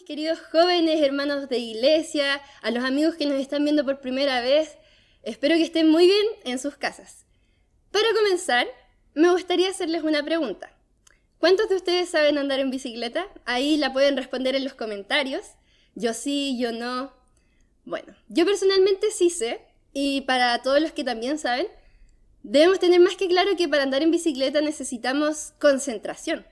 queridos jóvenes, hermanos de iglesia, a los amigos que nos están viendo por primera vez. Espero que estén muy bien en sus casas. Para comenzar, me gustaría hacerles una pregunta. ¿Cuántos de ustedes saben andar en bicicleta? Ahí la pueden responder en los comentarios. Yo sí, yo no. Bueno, yo personalmente sí sé, y para todos los que también saben, debemos tener más que claro que para andar en bicicleta necesitamos concentración.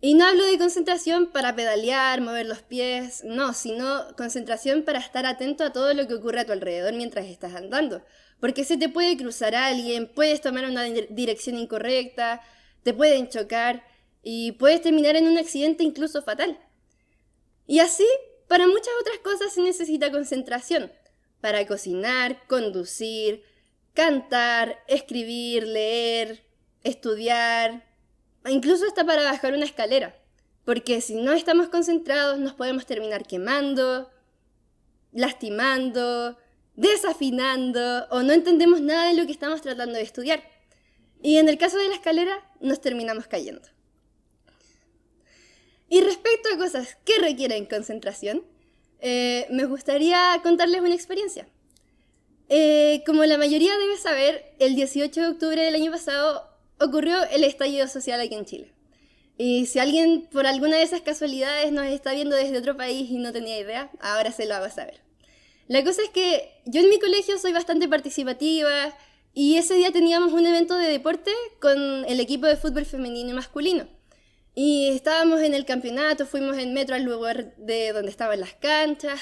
Y no hablo de concentración para pedalear, mover los pies, no, sino concentración para estar atento a todo lo que ocurre a tu alrededor mientras estás andando. Porque se te puede cruzar alguien, puedes tomar una dirección incorrecta, te pueden chocar y puedes terminar en un accidente incluso fatal. Y así, para muchas otras cosas se necesita concentración. Para cocinar, conducir, cantar, escribir, leer, estudiar, incluso hasta para bajar una escalera, porque si no estamos concentrados nos podemos terminar quemando, lastimando, desafinando o no entendemos nada de lo que estamos tratando de estudiar. Y en el caso de la escalera nos terminamos cayendo. Y respecto a cosas que requieren concentración, me gustaría contarles una experiencia. Como la mayoría debe saber, el 18 de octubre del año pasado ocurrió el estallido social aquí en Chile. Y si alguien por alguna de esas casualidades nos está viendo desde otro país y no tenía idea, ahora se lo hago saber. La cosa es que yo en mi colegio soy bastante participativa y ese día teníamos un evento de deporte con el equipo de fútbol femenino y masculino. Y estábamos en el campeonato, fuimos en metro al lugar de donde estaban las canchas,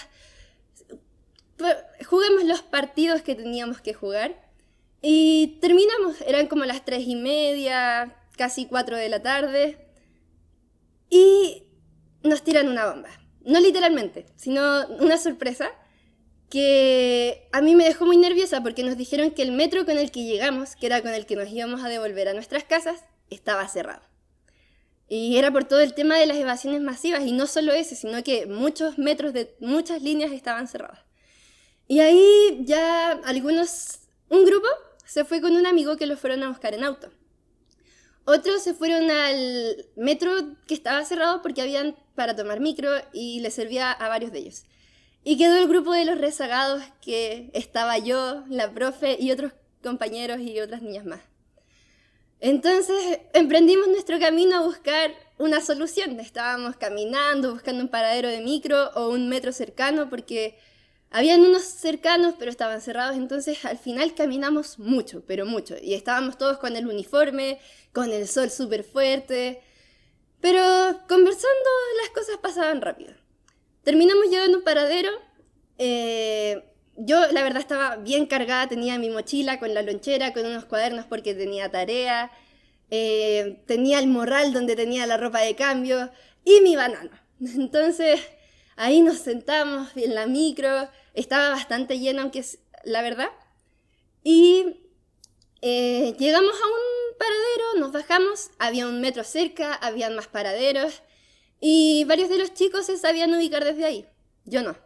jugamos los partidos que teníamos que jugar. Y terminamos, eran como las 3:30, casi 4 de la tarde, y nos tiran una bomba. No literalmente, sino una sorpresa que a mí me dejó muy nerviosa porque nos dijeron que el metro con el que llegamos, que era con el que nos íbamos a devolver a nuestras casas, estaba cerrado. Y era por todo el tema de las evasiones masivas, y no solo ese, sino que muchos metros de muchas líneas estaban cerrados. Y ahí ya un grupo se fue con un amigo que lo fueron a buscar en auto. Otros se fueron al metro que estaba cerrado porque habían para tomar micro y les servía a varios de ellos. Y quedó el grupo de los rezagados, que estaba yo, la profe y otros compañeros y otras niñas más. Entonces emprendimos nuestro camino a buscar una solución. Estábamos caminando, buscando un paradero de micro o un metro cercano porque habían unos cercanos, pero estaban cerrados, entonces al final caminamos mucho, pero mucho. Y estábamos todos con el uniforme, con el sol súper fuerte. Pero conversando las cosas pasaban rápido. Terminamos llegando a un paradero. Yo la verdad estaba bien cargada, tenía mi mochila con la lonchera, con unos cuadernos porque tenía tarea. Tenía el morral donde tenía la ropa de cambio y mi banana. Entonces ahí nos sentamos en la micro, estaba bastante lleno, aunque la verdad. Y llegamos a un paradero, nos bajamos, había un metro cerca, habían más paraderos, y varios de los chicos se sabían ubicar desde ahí, yo no.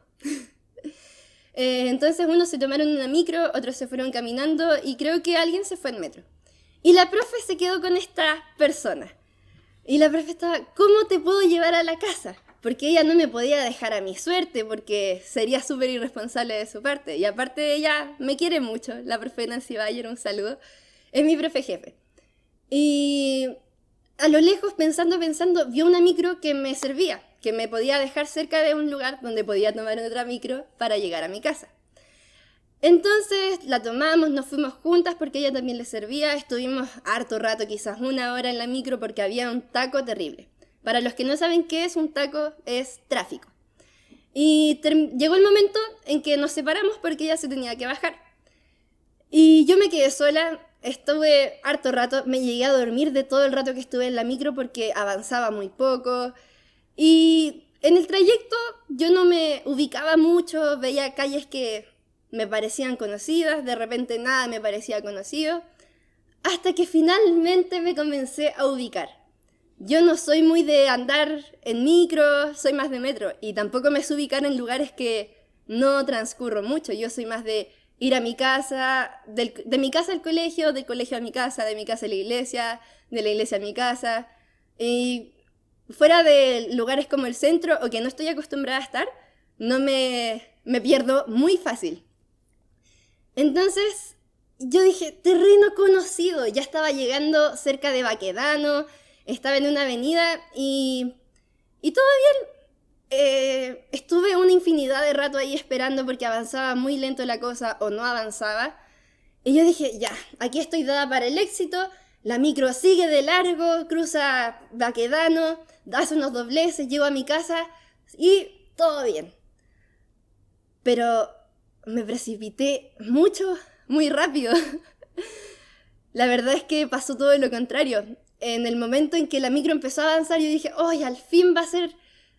Entonces unos se tomaron una micro, otros se fueron caminando, y creo que alguien se fue en metro. Y la profe se quedó con esta persona. Y la profe estaba, ¿cómo te puedo llevar a la casa? Porque ella no me podía dejar a mi suerte, porque sería súper irresponsable de su parte. Y aparte ella me quiere mucho, la profe Nancy Bayer, un saludo, es mi profe jefe. Y a lo lejos, pensando, vio una micro que me servía, que me podía dejar cerca de un lugar donde podía tomar otra micro para llegar a mi casa. Entonces la tomamos, nos fuimos juntas porque a ella también le servía, estuvimos harto rato, quizás 1 hora en la micro porque había un taco terrible. Para los que no saben qué es un taco, es tráfico. Y llegó el momento en que nos separamos porque ella se tenía que bajar. Y yo me quedé sola, estuve harto rato, me llegué a dormir de todo el rato que estuve en la micro porque avanzaba muy poco. Y en el trayecto yo no me ubicaba mucho, veía calles que me parecían conocidas, de repente nada me parecía conocido, hasta que finalmente me comencé a ubicar. Yo no soy muy de andar en micro, soy más de metro, y tampoco me sé ubicar en lugares que no transcurro mucho. Yo soy más de ir a mi casa, de mi casa al colegio, del colegio a mi casa, de mi casa a la iglesia, de la iglesia a mi casa. Y fuera de lugares como el centro o que no estoy acostumbrada a estar, no me pierdo muy fácil. Entonces yo dije, terreno conocido, ya estaba llegando cerca de Baquedano, estaba en una avenida y todo bien. Estuve una infinidad de rato ahí esperando porque avanzaba muy lento la cosa o no avanzaba. Y yo dije, ya, aquí estoy dada para el éxito, la micro sigue de largo, cruza Baquedano, hace unos dobleces, llego a mi casa y todo bien. Pero me precipité mucho, muy rápido. La verdad es que pasó todo lo contrario. En el momento en que la micro empezó a avanzar, yo dije, ¡ay, al fin va a ser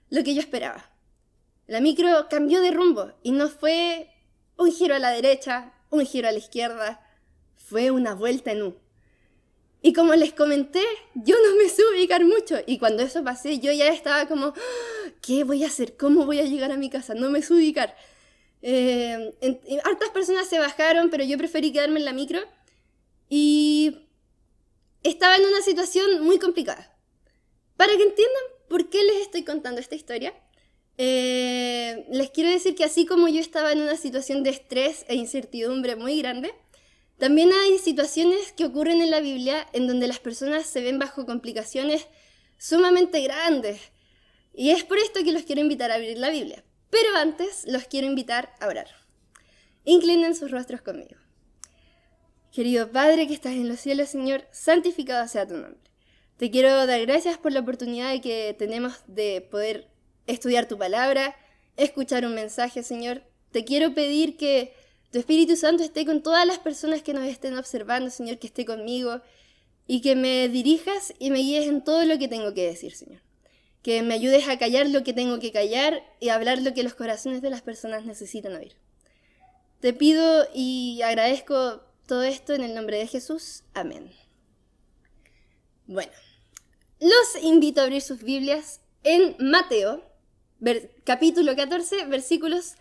lo que yo esperaba! La micro cambió de rumbo y no fue un giro a la derecha, un giro a la izquierda, fue una vuelta en U. Y como les comenté, yo no me sé ubicar mucho. Y cuando eso pasé, yo ya estaba como, ¿qué voy a hacer? ¿Cómo voy a llegar a mi casa? No me sé ubicar. Hartas personas se bajaron, pero yo preferí quedarme en la micro. Y estaba en una situación muy complicada. Para que entiendan por qué les estoy contando esta historia, les quiero decir que así como yo estaba en una situación de estrés e incertidumbre muy grande, también hay situaciones que ocurren en la Biblia en donde las personas se ven bajo complicaciones sumamente grandes. Y es por esto que los quiero invitar a abrir la Biblia. Pero antes los quiero invitar a orar. Inclinen sus rostros conmigo. Querido Padre que estás en los cielos, Señor, santificado sea tu nombre. Te quiero dar gracias por la oportunidad que tenemos de poder estudiar tu palabra, escuchar un mensaje, Señor. Te quiero pedir que tu Espíritu Santo esté con todas las personas que nos estén observando, Señor, que esté conmigo y que me dirijas y me guíes en todo lo que tengo que decir, Señor. Que me ayudes a callar lo que tengo que callar y a hablar lo que los corazones de las personas necesitan oír. Te pido y agradezco todo esto en el nombre de Jesús. Amén. Bueno, los invito a abrir sus Biblias en Mateo, capítulo 14, versículos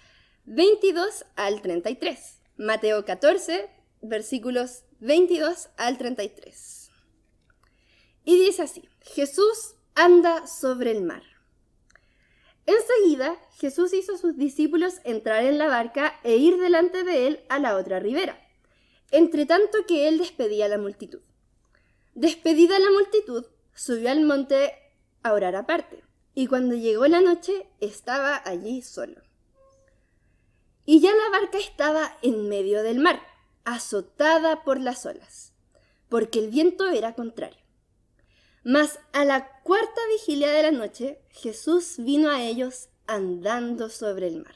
22 al 33. Mateo 14, versículos 22 al 33. Y dice así: Jesús anda sobre el mar. Enseguida, Jesús hizo a sus discípulos entrar en la barca e ir delante de él a la otra ribera, entre tanto que él despedía a la multitud. Despedida la multitud, subió al monte a orar aparte, y cuando llegó la noche, estaba allí solo. Y ya la barca estaba en medio del mar, azotada por las olas, porque el viento era contrario. Mas a la cuarta vigilia de la noche, Jesús vino a ellos andando sobre el mar.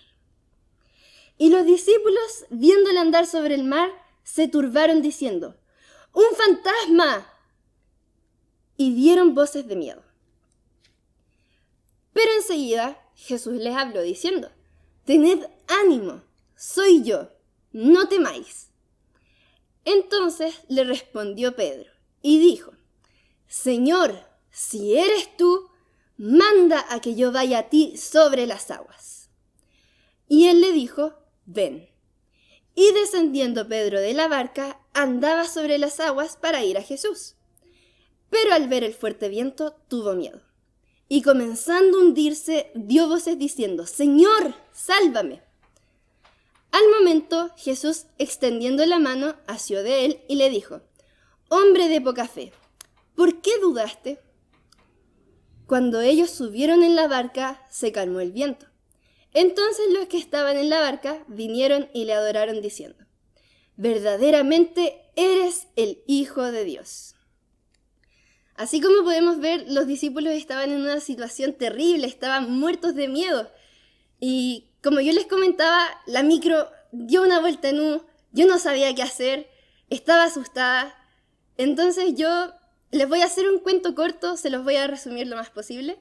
Y los discípulos, viéndole andar sobre el mar, se turbaron diciendo: ¡Un fantasma! Y dieron voces de miedo. Pero enseguida Jesús les habló diciendo: Tened ánimo, soy yo, no temáis. Entonces le respondió Pedro y dijo: Señor, si eres tú, manda a que yo vaya a ti sobre las aguas. Y él le dijo: Ven. Y descendiendo Pedro de la barca, andaba sobre las aguas para ir a Jesús. Pero al ver el fuerte viento, tuvo miedo. Y comenzando a hundirse, dio voces diciendo: Señor, sálvame. Al momento, Jesús, extendiendo la mano, asió de él y le dijo: Hombre de poca fe, ¿por qué dudaste? Cuando ellos subieron en la barca, se calmó el viento. Entonces los que estaban en la barca vinieron y le adoraron diciendo: Verdaderamente eres el Hijo de Dios. Así como podemos ver, los discípulos estaban en una situación terrible, estaban muertos de miedo. Y como yo les comentaba, la micro dio una vuelta en U, yo no sabía qué hacer, estaba asustada. Entonces yo les voy a hacer un cuento corto, se los voy a resumir lo más posible.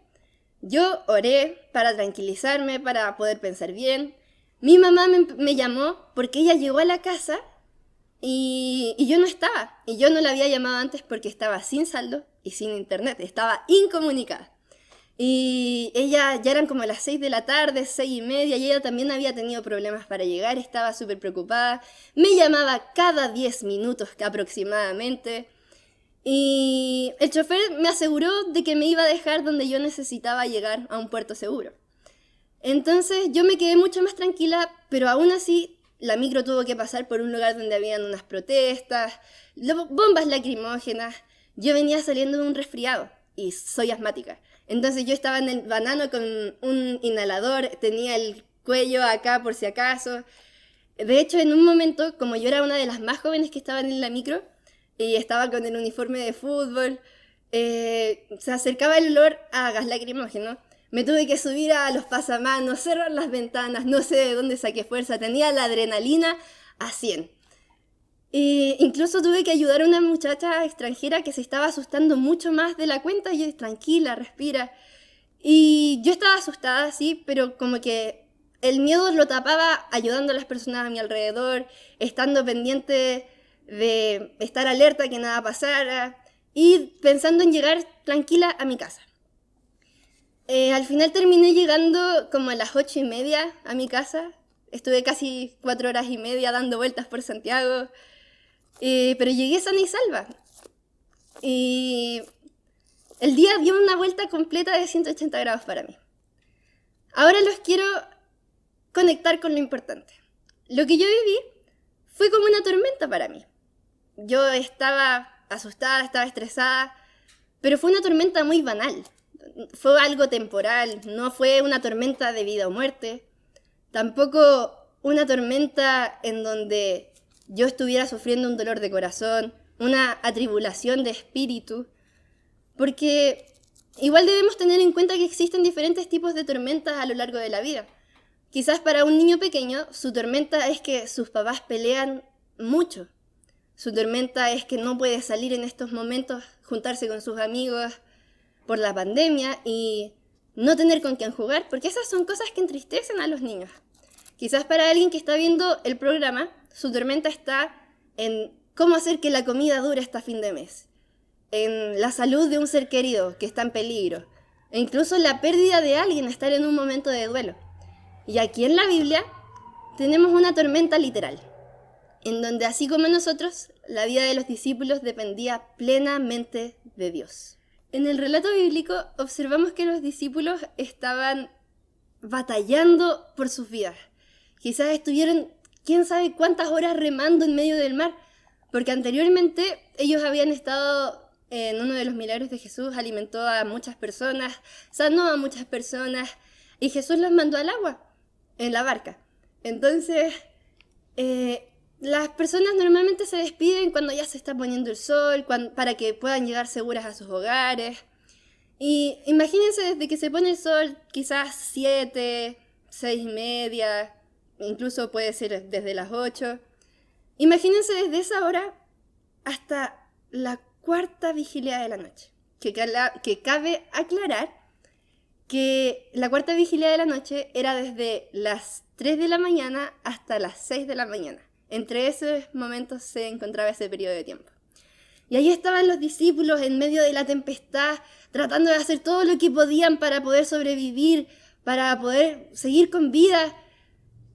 Yo oré para tranquilizarme, para poder pensar bien. Mi mamá me llamó porque ella llegó a la casa y yo no estaba. Y yo no la había llamado antes porque estaba sin saldo y sin internet, estaba incomunicada. Y ella ya eran como las 6 de la tarde, 6:30, y ella también había tenido problemas para llegar, estaba súper preocupada. Me llamaba cada 10 minutos aproximadamente. Y el chofer me aseguró de que me iba a dejar donde yo necesitaba llegar a un puerto seguro. Entonces yo me quedé mucho más tranquila, pero aún así la micro tuvo que pasar por un lugar donde habían unas protestas, bombas lacrimógenas. Yo venía saliendo de un resfriado y soy asmática. Entonces yo estaba en el banano con un inhalador, tenía el cuello acá por si acaso. De hecho, en un momento, como yo era una de las más jóvenes que estaban en la micro y estaba con el uniforme de fútbol, se acercaba el olor a gas lacrimógeno. Me tuve que subir a los pasamanos, cerrar las ventanas, no sé de dónde saqué fuerza, tenía la adrenalina a 100. Incluso tuve que ayudar a una muchacha extranjera que se estaba asustando mucho más de la cuenta. Y yo, tranquila, respira. Y yo estaba asustada, sí, pero como que el miedo lo tapaba ayudando a las personas a mi alrededor, estando pendiente de estar alerta que nada pasara y pensando en llegar tranquila a mi casa. Al final terminé llegando como a las 8:30 a mi casa. Estuve casi 4 horas y media dando vueltas por Santiago. Pero llegué sana y salva. Y el día dio una vuelta completa de 180 grados para mí. Ahora los quiero conectar con lo importante. Lo que yo viví fue como una tormenta para mí. Yo estaba asustada, estaba estresada, pero fue una tormenta muy banal. Fue algo temporal, no fue una tormenta de vida o muerte. Tampoco una tormenta en donde yo estuviera sufriendo un dolor de corazón, una atribulación de espíritu, porque igual debemos tener en cuenta que existen diferentes tipos de tormentas a lo largo de la vida. Quizás para un niño pequeño, su tormenta es que sus papás pelean mucho. Su tormenta es que no puede salir en estos momentos, juntarse con sus amigos por la pandemia y no tener con quién jugar, porque esas son cosas que entristecen a los niños. Quizás para alguien que está viendo el programa, su tormenta está en cómo hacer que la comida dure hasta fin de mes, en la salud de un ser querido que está en peligro, e incluso la pérdida de alguien, estar en un momento de duelo. Y aquí en la Biblia tenemos una tormenta literal, en donde así como nosotros, la vida de los discípulos dependía plenamente de Dios. En el relato bíblico observamos que los discípulos estaban batallando por sus vidas. Quizás estuvieron quién sabe cuántas horas remando en medio del mar, porque anteriormente ellos habían estado en uno de los milagros de Jesús, alimentó a muchas personas, sanó a muchas personas, y Jesús los mandó al agua, en la barca. Entonces, las personas normalmente se despiden cuando ya se está poniendo el sol, para que puedan llegar seguras a sus hogares. Y imagínense desde que se pone el sol, quizás 7, 6:30, incluso puede ser desde las 8. Imagínense desde esa hora hasta la 4ª vigilia de la noche. Que cabe aclarar que la 4ª vigilia de la noche era desde las 3 de la mañana hasta las 6 de la mañana. Entre esos momentos se encontraba ese periodo de tiempo. Y ahí estaban los discípulos en medio de la tempestad, tratando de hacer todo lo que podían para poder sobrevivir, para poder seguir con vida.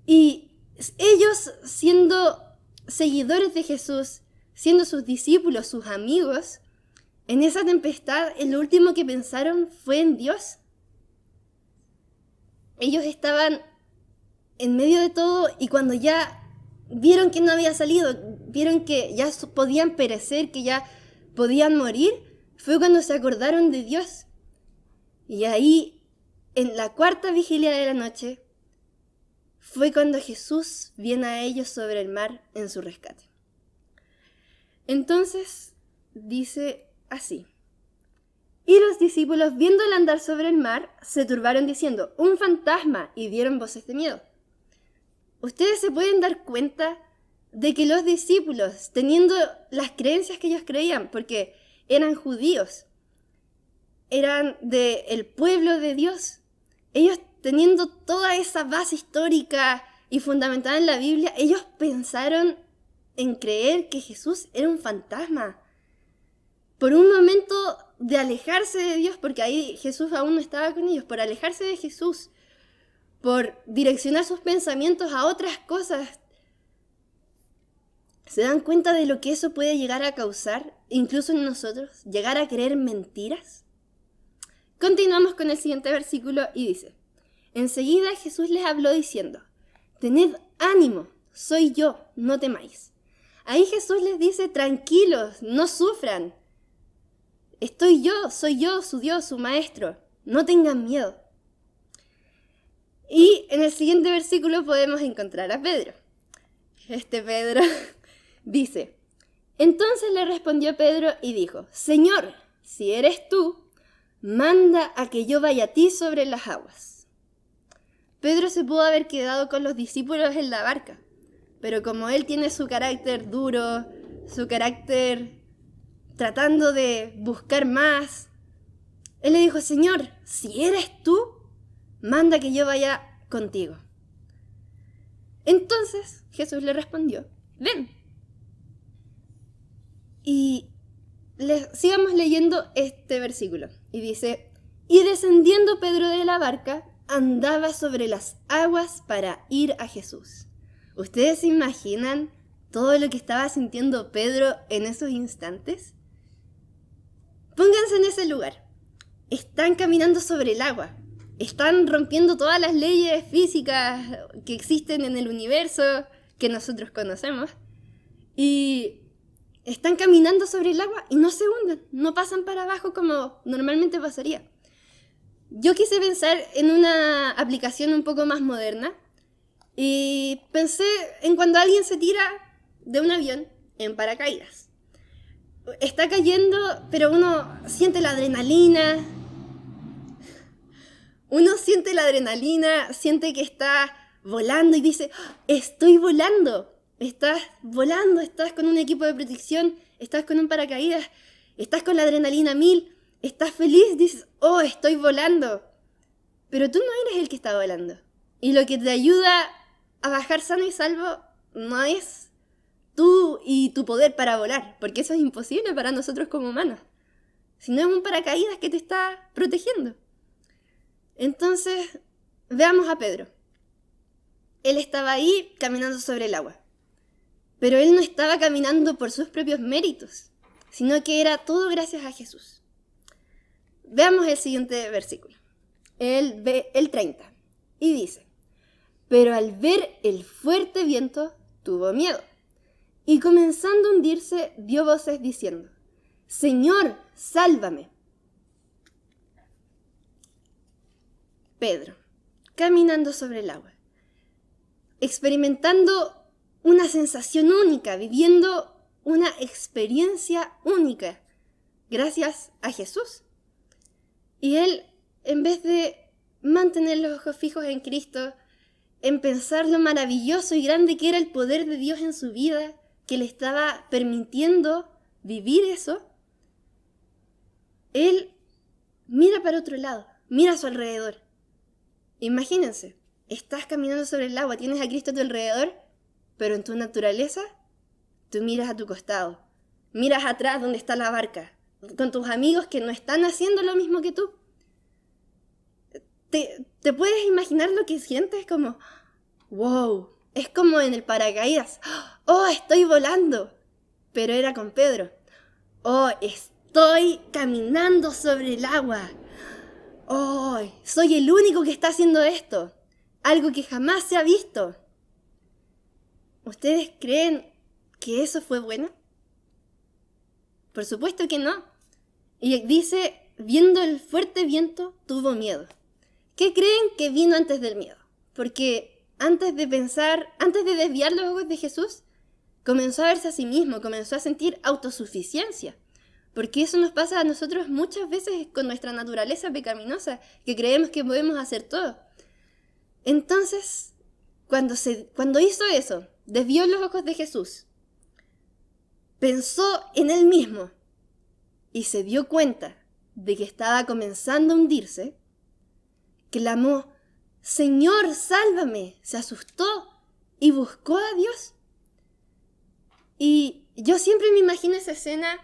Y ellos, siendo seguidores de Jesús, siendo sus discípulos, sus amigos, en esa tempestad, lo último que pensaron fue en Dios. Ellos estaban en medio de todo y cuando ya vieron que no había salido, vieron que ya podían perecer, que ya podían morir, fue cuando se acordaron de Dios. Y ahí, en la 4ª vigilia de la noche, fue cuando Jesús viene a ellos sobre el mar en su rescate. Entonces, dice así: y los discípulos, viéndole andar sobre el mar, se turbaron diciendo, ¡un fantasma! Y dieron voces de miedo. Ustedes se pueden dar cuenta de que los discípulos, teniendo las creencias que ellos creían, porque eran judíos, eran del pueblo de Dios, ellos teniendo toda esa base histórica y fundamentada en la Biblia, ellos pensaron en creer que Jesús era un fantasma. Por un momento de alejarse de Dios, porque ahí Jesús aún no estaba con ellos, por alejarse de Jesús, por direccionar sus pensamientos a otras cosas, ¿Se dan cuenta de lo que eso puede llegar a causar, incluso en nosotros? ¿Llegar a creer mentiras? Continuamos con el siguiente versículo y dice: enseguida Jesús les habló diciendo: tened ánimo, soy yo, no temáis. Ahí Jesús les dice: tranquilos, no sufran. Estoy yo, soy yo, su Dios, su Maestro. No tengan miedo. Y en el siguiente versículo podemos encontrar a Pedro. Este Pedro dice: entonces le respondió Pedro y dijo: Señor, si eres tú, manda a que yo vaya a ti sobre las aguas. Pedro se pudo haber quedado con los discípulos en la barca, pero como él tiene su carácter duro, su carácter tratando de buscar más, él le dijo: Señor, si eres tú, manda que yo vaya contigo. Entonces Jesús le respondió: ven. Y sigamos leyendo este versículo. Y dice: y descendiendo Pedro de la barca, andaba sobre las aguas para ir a Jesús. ¿Ustedes se imaginan todo lo que estaba sintiendo Pedro en esos instantes? Pónganse en ese lugar. Están caminando sobre el agua. Están rompiendo todas las leyes físicas que existen en el universo que nosotros conocemos. Y están caminando sobre el agua y no se hunden, no pasan para abajo como normalmente pasaría. Yo quise pensar en una aplicación un poco más moderna y pensé en cuando alguien se tira de un avión en paracaídas. Está cayendo, pero uno siente la adrenalina. Siente que está volando y dice: estoy volando. Estás volando, estás con un equipo de protección, estás con un paracaídas, estás con la adrenalina 1000, estás feliz, dices: oh, estoy volando. Pero tú no eres el que está volando. Y lo que te ayuda a bajar sano y salvo no es tú y tu poder para volar, porque eso es imposible para nosotros como humanos, sino es un paracaídas que te está protegiendo. Entonces, veamos a Pedro. Él estaba ahí caminando sobre el agua. Pero él no estaba caminando por sus propios méritos, sino que era todo gracias a Jesús. Veamos el siguiente versículo, el 30, y dice: pero al ver el fuerte viento, tuvo miedo, y comenzando a hundirse, dio voces diciendo: Señor, sálvame. Pedro, caminando sobre el agua, experimentando una sensación única, viviendo una experiencia única, gracias a Jesús. Y él, en vez de mantener los ojos fijos en Cristo, en pensar lo maravilloso y grande que era el poder de Dios en su vida, que le estaba permitiendo vivir eso, él mira para otro lado, mira a su alrededor. Imagínense, estás caminando sobre el agua, tienes a Cristo a tu alrededor, pero en tu naturaleza, tú miras a tu costado, miras atrás donde está la barca, con tus amigos que no están haciendo lo mismo que tú. ¿Te puedes imaginar lo que sientes? Como, wow, es como en el paracaídas. Oh, estoy volando. Pero era con Pedro. Oh, estoy caminando sobre el agua. Oh, soy el único que está haciendo esto. Algo que jamás se ha visto. ¿Ustedes creen que eso fue bueno? Por supuesto que no. Y dice, viendo el fuerte viento, tuvo miedo. ¿Qué creen que vino antes del miedo? Porque antes de desviar los ojos de Jesús, comenzó a verse a sí mismo, comenzó a sentir autosuficiencia. Porque eso nos pasa a nosotros muchas veces con nuestra naturaleza pecaminosa, que creemos que podemos hacer todo. Entonces, cuando hizo eso, desvió los ojos de Jesús, pensó en él mismo y se dio cuenta de que estaba comenzando a hundirse, clamó: Señor, sálvame. Se asustó y buscó a Dios. Y yo siempre me imagino esa escena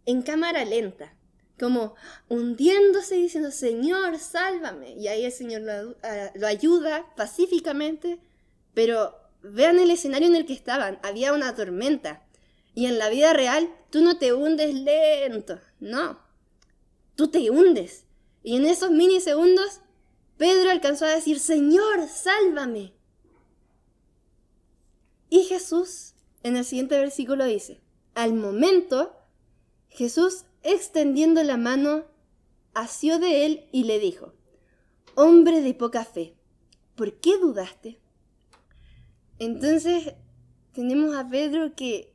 en cámara lenta, como hundiéndose y diciendo: Señor, sálvame. Y ahí el Señor lo ayuda pacíficamente, pero vean el escenario en el que estaban. Había una tormenta. Y en la vida real, tú no te hundes lento. No. Tú te hundes. Y en esos minisegundos, Pedro alcanzó a decir, Señor, sálvame. Y Jesús, en el siguiente versículo dice, al momento, Jesús, extendiendo la mano, asió de él y le dijo, hombre de poca fe, ¿por qué dudaste? Entonces, tenemos a Pedro que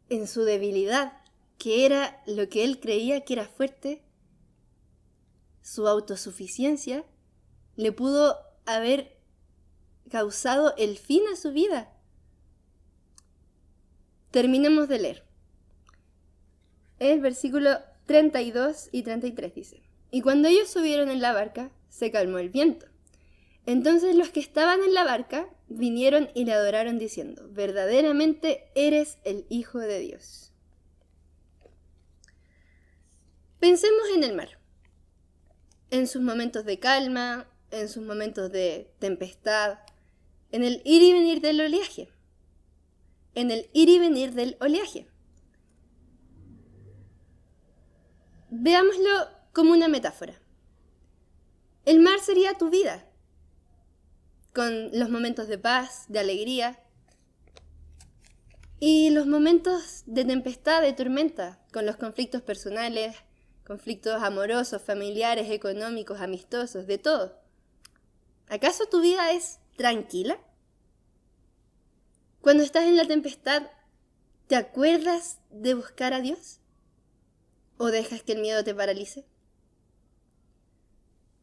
en su debilidad, que era lo que él creía que era fuerte, su autosuficiencia, le pudo haber causado el fin a su vida. Terminemos de leer. El versículo 32 y 33 dice, y cuando ellos subieron en la barca, se calmó el viento. Entonces los que estaban en la barca vinieron y le adoraron diciendo, verdaderamente eres el Hijo de Dios. Pensemos en el mar, en sus momentos de calma, en sus momentos de tempestad, en el ir y venir del oleaje. Veámoslo como una metáfora. El mar sería tu vida, con los momentos de paz, de alegría, y los momentos de tempestad, de tormenta, con los conflictos personales, conflictos amorosos, familiares, económicos, amistosos, de todo. ¿Acaso tu vida es tranquila? Cuando estás en la tempestad, ¿te acuerdas de buscar a Dios? ¿O dejas que el miedo te paralice?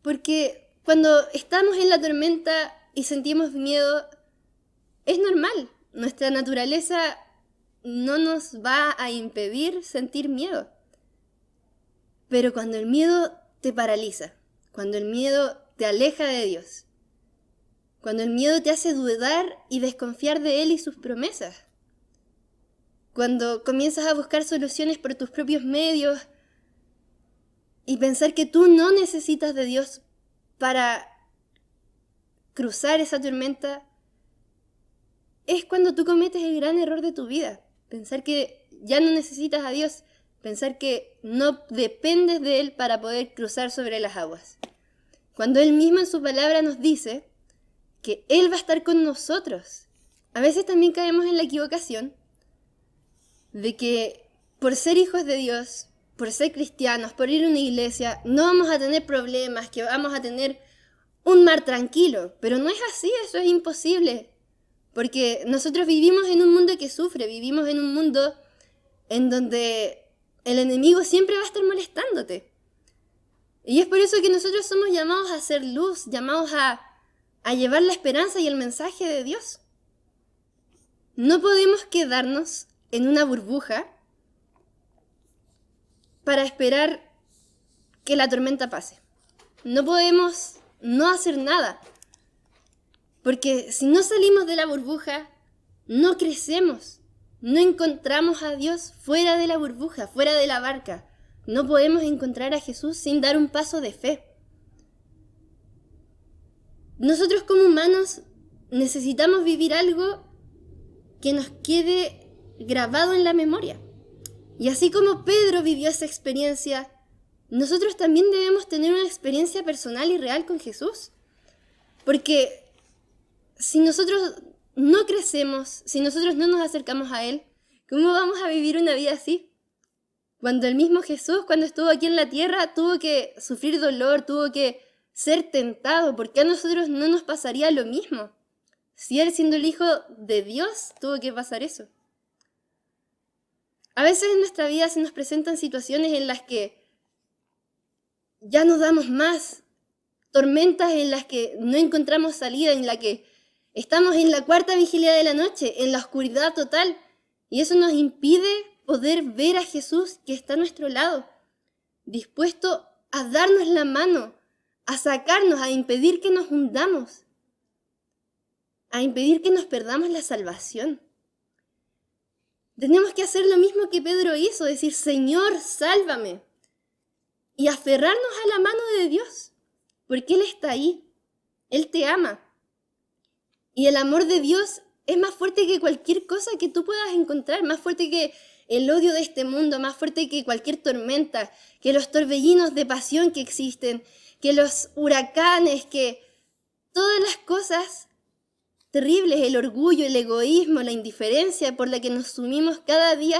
Porque cuando estamos en la tormenta y sentimos miedo, es normal. Nuestra naturaleza no nos va a impedir sentir miedo. Pero cuando el miedo te paraliza, cuando el miedo te aleja de Dios, cuando el miedo te hace dudar y desconfiar de Él y sus promesas, cuando comienzas a buscar soluciones por tus propios medios y pensar que tú no necesitas de Dios para cruzar esa tormenta, es cuando tú cometes el gran error de tu vida. Pensar que ya no necesitas a Dios, pensar que no dependes de Él para poder cruzar sobre las aguas. Cuando Él mismo en su palabra nos dice que Él va a estar con nosotros. A veces también caemos en la equivocación de que por ser hijos de Dios, por ser cristianos, por ir a una iglesia, no vamos a tener problemas, que vamos a tener un mar tranquilo. Pero no es así, eso es imposible. Porque nosotros vivimos en un mundo que sufre, vivimos en un mundo en donde el enemigo siempre va a estar molestándote. Y es por eso que nosotros somos llamados a hacer luz, llamados a llevar la esperanza y el mensaje de Dios. No podemos quedarnos en una burbuja para esperar que la tormenta pase. No podemos no hacer nada. Porque si no salimos de la burbuja, no crecemos. No encontramos a Dios fuera de la burbuja, fuera de la barca. No podemos encontrar a Jesús sin dar un paso de fe. Nosotros como humanos necesitamos vivir algo que nos quede grabado en la memoria. Y así como Pedro vivió esa experiencia, nosotros también debemos tener una experiencia personal y real con Jesús. Porque si nosotros no crecemos, si nosotros no nos acercamos a Él, ¿cómo vamos a vivir una vida así? Cuando el mismo Jesús, cuando estuvo aquí en la tierra, tuvo que sufrir dolor, tuvo que ser tentado. ¿Por qué a nosotros no nos pasaría lo mismo? Si Él, siendo el Hijo de Dios, tuvo que pasar eso. A veces en nuestra vida se nos presentan situaciones en las que ya no damos más, tormentas en las que no encontramos salida, en la que estamos en la cuarta vigilia de la noche, en la oscuridad total, y eso nos impide poder ver a Jesús que está a nuestro lado, dispuesto a darnos la mano, a sacarnos, a impedir que nos hundamos, a impedir que nos perdamos la salvación. Tenemos que hacer lo mismo que Pedro hizo, decir, Señor, sálvame, y aferrarnos a la mano de Dios, porque Él está ahí, Él te ama. Y el amor de Dios es más fuerte que cualquier cosa que tú puedas encontrar, más fuerte que el odio de este mundo, más fuerte que cualquier tormenta, que los torbellinos de pasión que existen, que los huracanes, que todas las cosas terribles, el orgullo, el egoísmo, la indiferencia por la que nos sumimos cada día,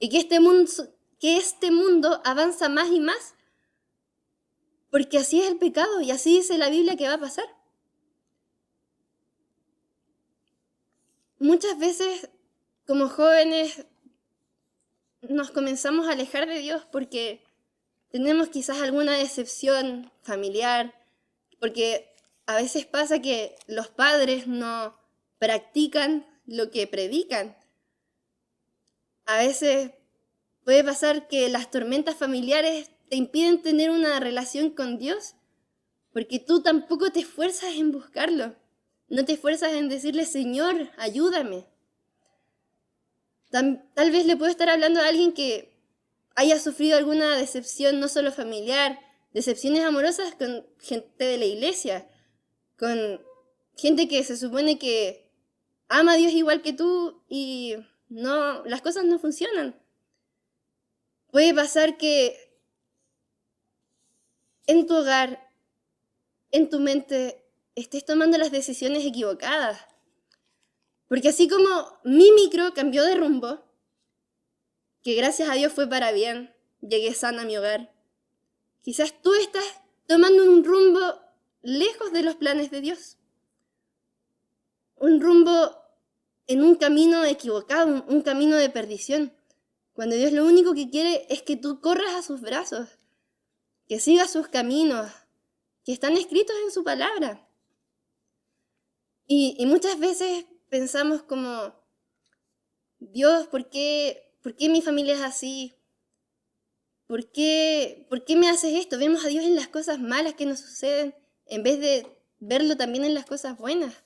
y que este mundo avanza más y más, porque así es el pecado y así dice la Biblia que va a pasar. Muchas veces, como jóvenes, nos comenzamos a alejar de Dios porque tenemos quizás alguna decepción familiar, porque a veces pasa que los padres no practican lo que predican. A veces puede pasar que las tormentas familiares te impiden tener una relación con Dios, porque tú tampoco te esfuerzas en buscarlo. No te esfuerzas en decirle, Señor, ayúdame. Tal vez le puedo estar hablando a alguien que haya sufrido alguna decepción, no solo familiar, decepciones amorosas con gente de la iglesia, con gente que se supone que ama a Dios igual que tú y no, las cosas no funcionan. Puede pasar que en tu hogar, en tu mente, estés tomando las decisiones equivocadas. Porque así como mi micro cambió de rumbo, que gracias a Dios fue para bien, llegué sana a mi hogar, quizás tú estás tomando un rumbo lejos de los planes de Dios. Un rumbo en un camino equivocado, un camino de perdición. Cuando Dios lo único que quiere es que tú corras a sus brazos, que sigas sus caminos, que están escritos en su palabra. Y muchas veces pensamos como, Dios, ¿por qué mi familia es así? ¿Por qué me haces esto? Vemos a Dios en las cosas malas que nos suceden en vez de verlo también en las cosas buenas.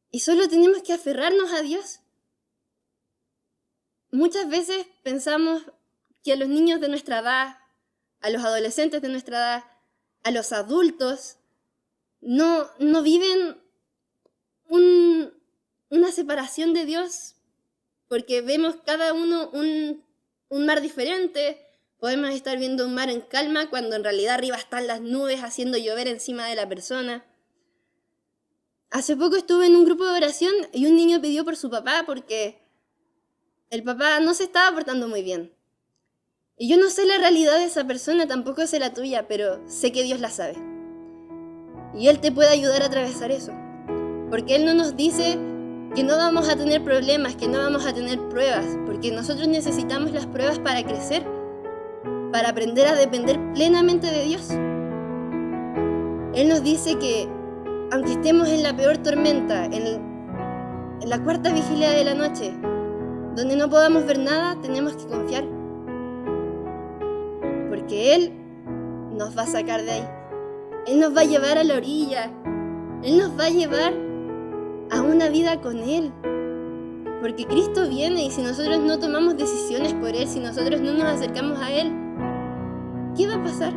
Y solo tenemos que aferrarnos a Dios. Muchas veces pensamos que a los niños de nuestra edad, a los adolescentes de nuestra edad, a los adultos, no viven una separación de Dios, porque vemos cada uno un mar diferente. Podemos estar viendo un mar en calma cuando en realidad arriba están las nubes haciendo llover encima de la persona. Hace poco estuve en un grupo de oración y un niño pidió por su papá porque el papá no se estaba portando muy bien. Y yo no sé la realidad de esa persona, tampoco sé la tuya, pero sé que Dios la sabe. Y Él te puede ayudar a atravesar eso. Porque Él no nos dice que no vamos a tener problemas, que no vamos a tener pruebas, porque nosotros necesitamos las pruebas para crecer, para aprender a depender plenamente de Dios. Él nos dice que aunque estemos en la peor tormenta, en la cuarta vigilia de la noche, donde no podamos ver nada, tenemos que confiar. Porque Él nos va a sacar de ahí. Él nos va a llevar a la orilla. Él nos va a llevar a una vida con Él. Porque Cristo viene y si nosotros no tomamos decisiones por Él, si nosotros no nos acercamos a Él, ¿qué va a pasar?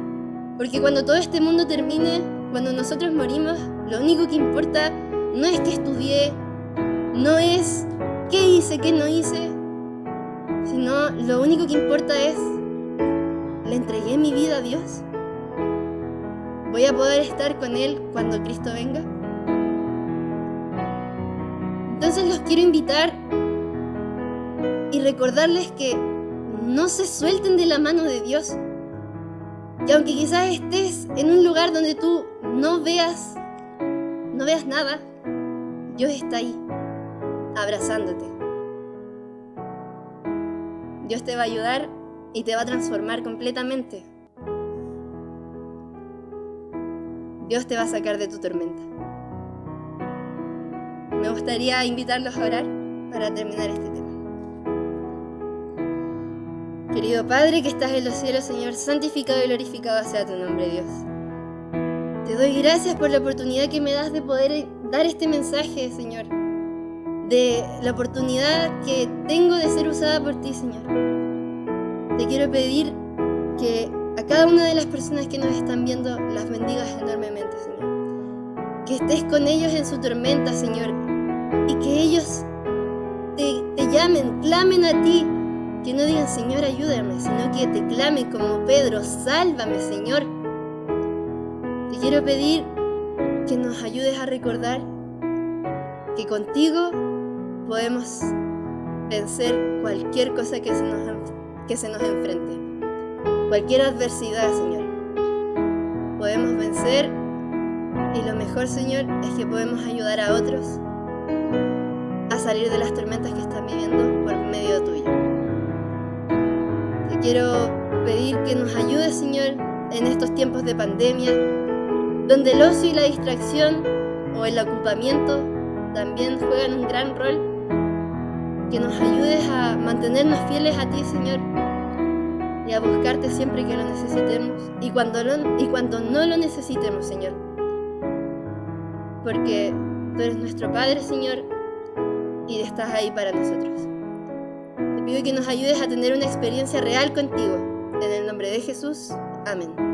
Porque cuando todo este mundo termine, cuando nosotros morimos, lo único que importa no es que estudié, no es qué hice, qué no hice, sino lo único que importa es, ¿le entregué mi vida a Dios? ¿Voy a poder estar con Él cuando Cristo venga? Entonces los quiero invitar y recordarles que no se suelten de la mano de Dios. Y aunque quizás estés en un lugar donde tú no veas nada, Dios está ahí, abrazándote. Dios te va a ayudar y te va a transformar completamente. Dios te va a sacar de tu tormenta. Me gustaría invitarlos a orar para terminar este tema. Querido Padre que estás en los cielos, Señor, santificado y glorificado sea tu nombre, Dios. Te doy gracias por la oportunidad que me das de poder dar este mensaje, Señor. De la oportunidad que tengo de ser usada por ti, Señor. Te quiero pedir que a cada una de las personas que nos están viendo las bendigas enormemente, Señor. que estés con ellos en su tormenta, Señor, y que ellos te llamen, clamen a ti, que no digan, Señor, ayúdame, sino que te clamen como Pedro, sálvame, Señor. Te quiero pedir que nos ayudes a recordar que contigo podemos vencer cualquier cosa que se nos enfrente, cualquier adversidad, Señor. Podemos vencer, y lo mejor, Señor, es que podemos ayudar a otros a salir de las tormentas que están viviendo por medio tuyo. Te quiero pedir que nos ayudes, Señor, en estos tiempos de pandemia, donde el ocio y la distracción o el ocupamiento también juegan un gran rol. Que nos ayudes a mantenernos fieles a ti, Señor, y a buscarte siempre que lo necesitemos y cuando no lo necesitemos, Señor. Porque tú eres nuestro Padre, Señor, y estás ahí para nosotros. Te pido que nos ayudes a tener una experiencia real contigo. En el nombre de Jesús. Amén.